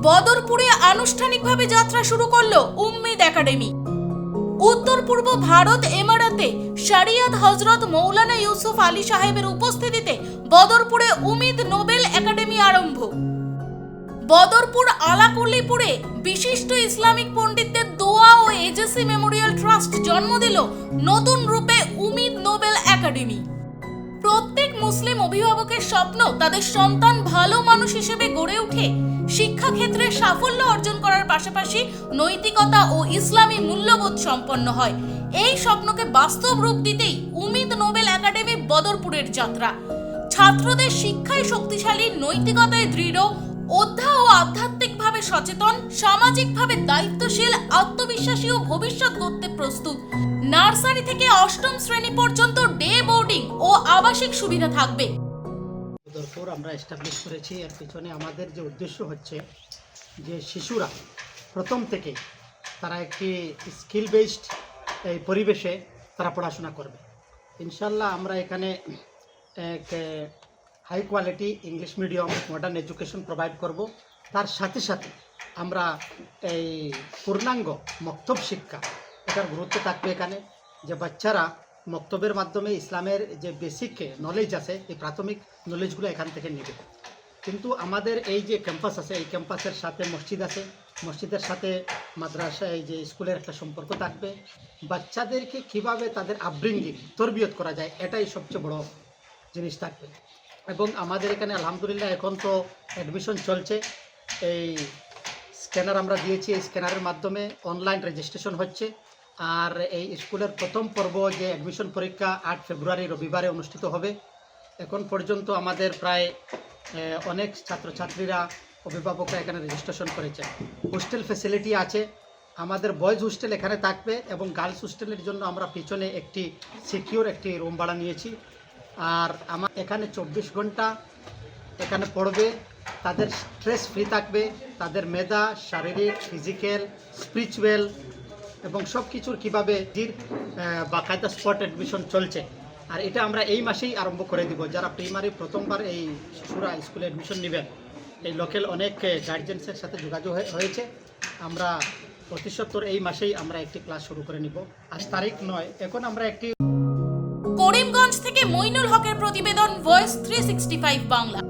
বদরপুরে আনুষ্ঠানিকভাবে যাত্রা শুরু করলো উম্মিদ একাডেমি। উত্তর পূর্ব ভারত এমারাতে শরিয়ত হযরত মৌলানা ইউসুফ আলী সাহেবের উপস্থিতিতে বদরপুরে উম্মিদ নোবেল একাডেমি আরম্ভ। বদরপুর আলাকুল্লিপুরে বিশিষ্ট ইসলামিক পণ্ডিতদের দোয়া ও এজেসি মেমোরিয়াল ট্রাস্ট জন্ম দিল নতুন রূপে উম্মিদ নোবেল একাডেমি। প্রত্যেক মুসলিম অভিভাবকের স্বপ্ন তাদের সন্তান ভালো মানুষ হিসেবে গড়ে উঠে শিক্ষাক্ষেত্রে সাফল্য অর্জন করার পাশাপাশি নৈতিকতা ও ইসলামী মূল্যবোধ সম্পন্ন হয়। এই স্বপ্নকে বাস্তব রূপ দিতেই উম্মিদ নোবেল একাডেমি বদরপুরের যাত্রা। ছাত্রদের শিক্ষায় শক্তিশালী, নৈতিকতায় দৃঢ়, অধ্যা ও আধ্যাত্মিকভাবে সচেতন, সামাজিকভাবে দায়িত্বশীল, আত্মবিশ্বাসী ও ভবিষ্যৎ গড়তে প্রস্তুত। নার্সারি থেকে অষ্টম শ্রেণী পর্যন্ত ডে বোর্ডিং ও আবাসিক সুবিধা থাকবে। বদরপুর আমরা এস্টাবলিশ করেছি, এর পিছনে আমাদের যে উদ্দেশ্য হচ্ছে যে শিশুরা প্রথম থেকে তারা একটি স্কিল বেসড এই পরিবেশে তারা পড়াশোনা করবে। ইনশাল্লাহ আমরা এখানে এক high quality English medium modern education provide করব। তার সাথে সাথে আমরা এই পূর্ণাঙ্গ মক্তব শিক্ষা, এটার গুরুত্ব থাকবে এখানে, যে বাচ্চারা মক্তবের মাধ্যমে ইসলামের যে বেসিক নলেজ আছে, এই প্রাথমিক নলেজগুলো এখান থেকে নেবে। কিন্তু আমাদের এই যে ক্যাম্পাস আছে, এই ক্যাম্পাসের সাথে মসজিদ আছে, মসজিদের সাথে মাদ্রাসা, এই যে স্কুলের একটা সম্পর্ক থাকবে। বাচ্চাদেরকে কিভাবে তাদের আপব্রিঙ্গিং, তরবিয়ত করা যায়, এটাই সবচেয়ে বড় জিনিস থাকবে। এবং আমাদের এখানে আলহামদুলিল্লাহ এখন তো অ্যাডমিশন চলছে। এই স্ক্যানার আমরা দিয়েছি, এই স্ক্যানারের মাধ্যমে অনলাইন রেজিস্ট্রেশন হচ্ছে। আর এই স্কুলের প্রথম পর্ব যে অ্যাডমিশন পরীক্ষা 8 ফেব্রুয়ারি রবিবারে অনুষ্ঠিত হবে। এখন পর্যন্ত আমাদের প্রায় অনেক ছাত্রছাত্রীরা, অভিভাবকরা এখানে রেজিস্ট্রেশন করেছেন। হোস্টেল ফ্যাসিলিটি আছে, আমাদের বয়েজ হোস্টেল এখানে থাকবে এবং গার্লস হোস্টেলের জন্য আমরা পিছনে একটি সিকিউর একটি রুম ভাড়া নিয়েছি। আর আমার এখানে 24 ঘন্টা এখানে পড়বে, তাদের স্ট্রেস ফ্রি থাকবে, তাদের মেধা, শারীরিক, ফিজিক্যাল, স্পিরিচুয়াল এবং সব কিছুর কীভাবে বাকায়দা স্পট অ্যাডমিশন চলছে। আর এটা আমরা এই মাসেই আরম্ভ করে দিব। যারা প্রাইমারি প্রথমবার এই শিশুরা স্কুলে অ্যাডমিশন নেবেন, এই লোকাল অনেক গার্জেন্সের সাথে যোগাযোগ হয়েছে। আমরা প্রতিশোত্তর এই মাসেই আমরা একটি ক্লাস শুরু করে নিব। আজ তারিখ 9, এখন আমরা একটি। করিমগঞ্জ থেকে মইনুল হকের প্রতিবেদন, ভয়েস 365 বাংলা।